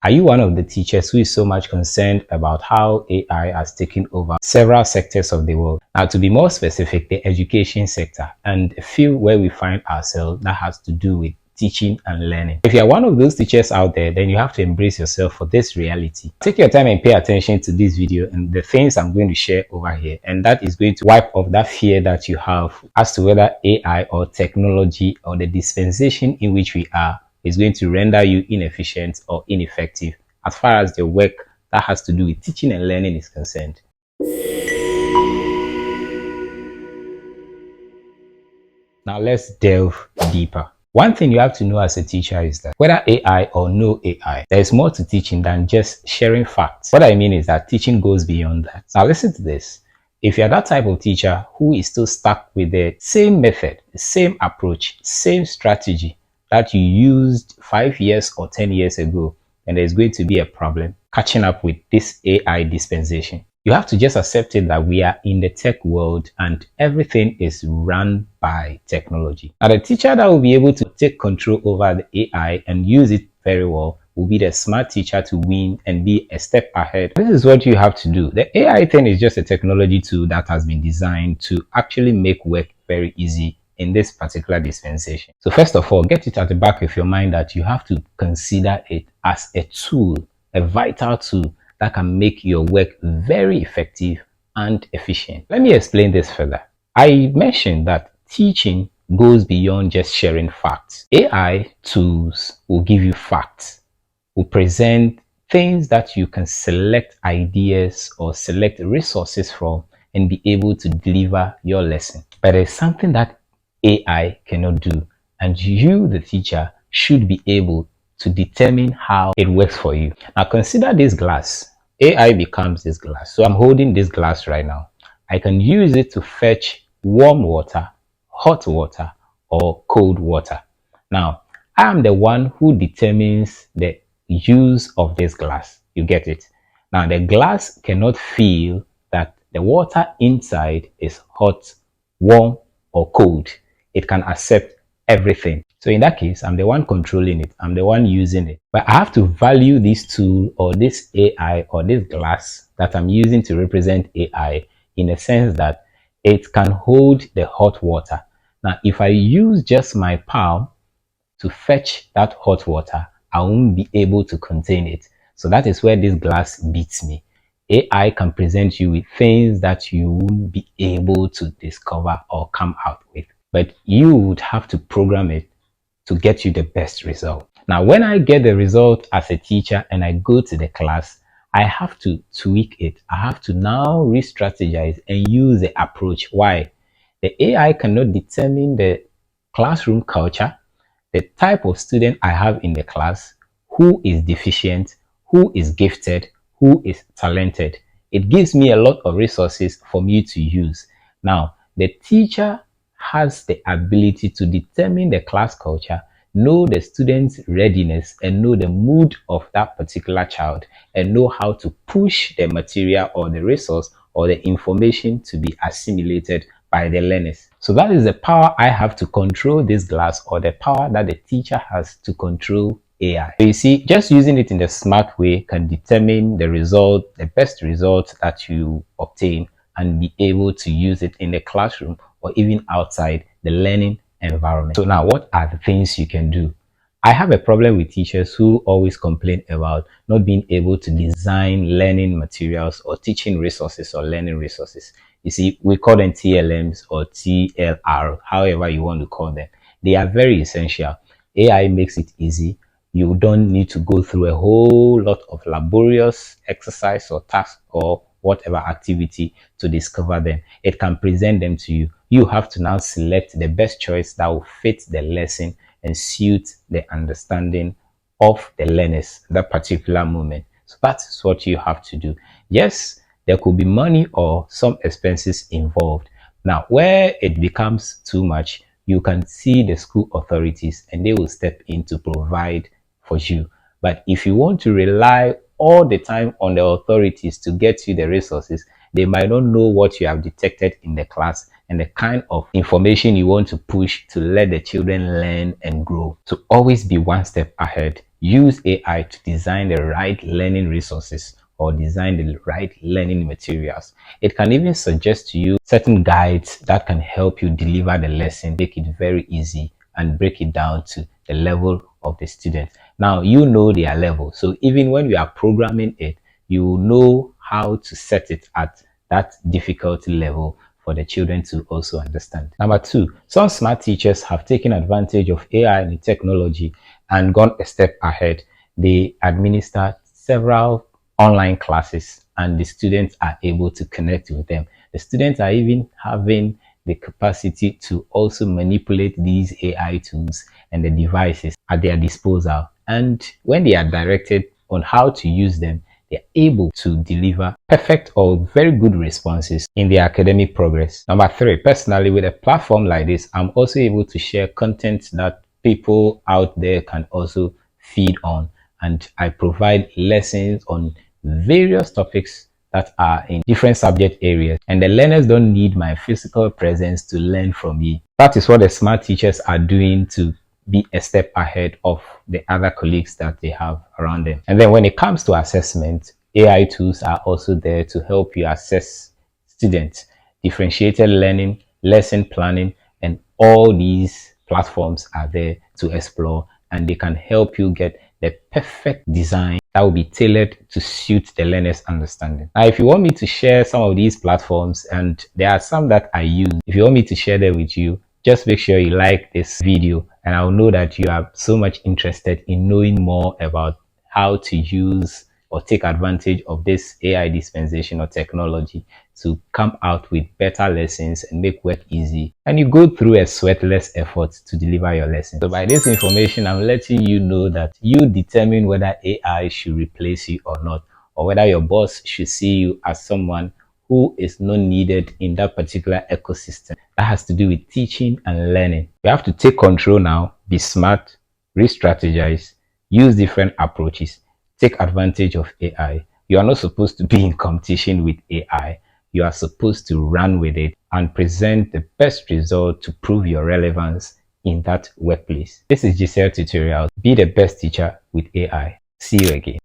Are you one of the teachers who is so much concerned about how AI has taken over several sectors of the world? Now, to be more specific, the education sector and a field where we find ourselves that has to do with teaching and learning. If you are one of those teachers out there, then you have to embrace yourself for this reality. Take your time and pay attention to this video and the things I'm going to share over here, and that is going to wipe off that fear that you have as to whether AI or technology or the dispensation in which we are is going to render you inefficient or ineffective as far as the work that has to do with teaching and learning is concerned. Now let's delve deeper. One thing you have to know as a teacher is that whether AI or no AI, there is more to teaching than just sharing facts. What I mean is that teaching goes beyond that. Now listen to this. If you're that type of teacher who is still stuck with the same method, the same approach, same strategy that you used 5 years or 10 years ago, and there's going to be a problem catching up with this AI dispensation. You have to just accept it that we are in the tech world and everything is run by technology. Now, the teacher that will be able to take control over the AI and use it very well will be the smart teacher to win and be a step ahead. This is what you have to do. The AI thing is just a technology tool that has been designed to actually make work very easy in this particular dispensation. So first of all, get it at the back of your mind that you have to consider it as a tool, a vital tool that can make your work very effective and efficient. Let me explain this further. I mentioned that teaching goes beyond just sharing facts. AI tools will give you facts, will present things that you can select ideas or select resources from and be able to deliver your lesson. But there's something that AI cannot do, and you, the teacher, should be able to determine how it works for you. Now consider this glass. AI becomes this glass. So I'm holding this glass right now. I can use it to fetch warm water, hot water, or cold water. Now, I am the one who determines the use of this glass. You get it? Now, the glass cannot feel that the water inside is hot, warm, or cold. It can accept everything. So in that case, I'm the one controlling it. I'm the one using it. But I have to value this tool or this AI or this glass that I'm using to represent AI in a sense that it can hold the hot water. Now, if I use just my palm to fetch that hot water, I won't be able to contain it. So that is where this glass beats me. AI can present you with things that you won't be able to discover or come out with. But you would have to program it to get you the best result. Now, when I get the result as a teacher and I go to the class, I have to tweak it. I have to now re-strategize and use the approach. Why? The AI cannot determine the classroom culture, the type of student I have in the class, who is deficient, who is gifted, who is talented. It gives me a lot of resources for me to use. Now, the teacher has the ability to determine the class culture, know the student's readiness, and know the mood of that particular child, and know how to push the material or the resource or the information to be assimilated by the learners. So that is the power I have to control this glass, or the power that the teacher has to control AI. So you see, just using it in the smart way can determine the result, the best result that you obtain, and be able to use it in the classroom or even outside the learning environment. So now, what are the things you can do? I have a problem with teachers who always complain about not being able to design learning materials or teaching resources or learning resources. You see, we call them TLMs or TLR, however you want to call them. They are very essential. AI makes it easy. You don't need to go through a whole lot of laborious exercise or task or whatever activity to discover them. It can present them to you. You have to now select the best choice that will fit the lesson and suit the understanding of the learners at that particular moment. So that's what you have to do. Yes, there could be money or some expenses involved. Now, where it becomes too much, you can see the school authorities and they will step in to provide for you. But if you want to rely all the time on the authorities to get you the resources, they might not know what you have detected in the class and the kind of information you want to push to let the children learn and grow. So always be one step ahead. use AI to design the right learning resources or design the right learning materials. It can even suggest to you certain guides that can help you deliver the lesson, make it very easy, and break it down to the level of the student. Now, you know their level. So even when you are programming it, you know how to set it at that difficulty level for the children to also understand. Number two, some smart teachers have taken advantage of AI and technology and gone a step ahead. They administer several online classes and the students are able to connect with them. The students are even having the capacity to also manipulate these AI tools and the devices at their disposal. And when they are directed on how to use them, they're able to deliver perfect or very good responses in their academic progress. Number three, personally, with a platform like this, I'm also able to share content that people out there can also feed on. And I provide lessons on various topics that are in different subject areas, and the learners don't need my physical presence to learn from me. That is what the smart teachers are doing to be a step ahead of the other colleagues that they have around them. And then when it comes to assessment, AI tools are also there to help you assess students. Differentiated learning, lesson planning, and all these platforms are there to explore, and they can help you get the perfect design that will be tailored to suit the learner's understanding. Now, if you want me to share some of these platforms, and there are some that I use, if you want me to share them with you, just make sure you like this video, and I'll know that you are so much interested in knowing more about how to use or take advantage of this AI dispensation or technology to come out with better lessons and make work easy, and you go through a sweatless effort to deliver your lesson. So by this information, I'm letting you know that you determine whether AI should replace you or not, or whether your boss should see you as someone who is not needed in that particular ecosystem. That has to do with teaching and learning. You have to take control now, be smart, re-strategize, use different approaches, take advantage of AI. You are not supposed to be in competition with AI. You are supposed to run with it and present the best result to prove your relevance in that workplace. This is GCL Tutorials. Be the best teacher with AI. See you again.